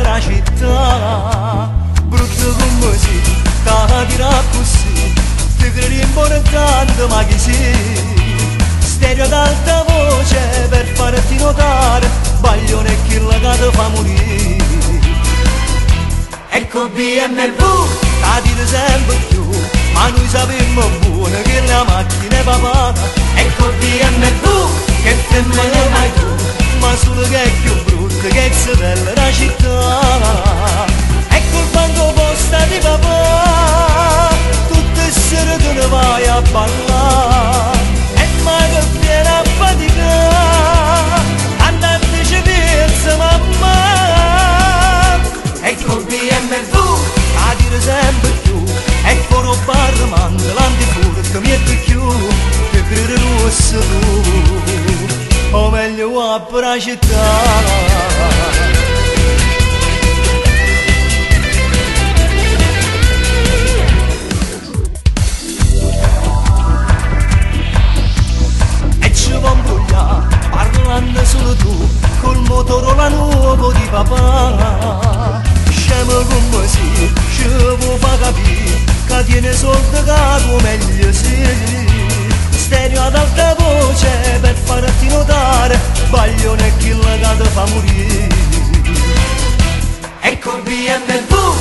bella città, brutto come si, ta dirà così, ti credi importante ma chi sei? Stereo ad alta voce per farti notare, baglione e chi la ti fa morire. Ecco BMW, ta dire sempre più, ma noi sappiamo buono che la macchina è papà. Ecco BMW, che femmina mai tu, ma solo che è più brutta che è bella la città. Ecco il banco posta di papà, tutte le sere tu ne vai a ballare, e mai che viene a faticare, andate ci pensa mamma. Ecco il BMW, a dire sempre più, ecco roba armando, l'antifurto mi è più, che crede rosso tu, o meglio a per la città. Parlando solo tu, col Motorola nuovo di papà, scemo come si, ci vuoi fa capire, che tiene soldi caro meglio sì. Stereo ad alta voce per farti notare, baglione e chi la ti fa morire. Ecco il BMW,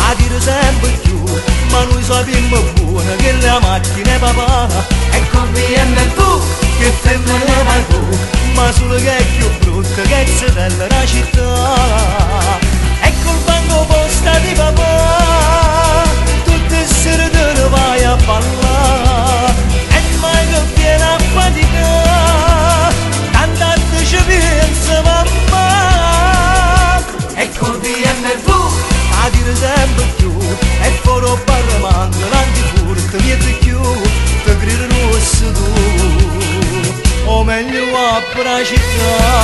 a dire sempre più, ma noi sappiamo buono che la macchina è papà. Ecco il BMW, che femmina vai tu, ma solo che è più brutta che è bella la città. Ecco il banco posta di papà, tutte le sere te ne vai a ballare, e mai che viene a faticare, andate ci pensa mamma. Ecco il BMW, a dire sempre più, e fuori parlamando l'antifurto mi è più, te grido rosso tu, o meglio a per la città.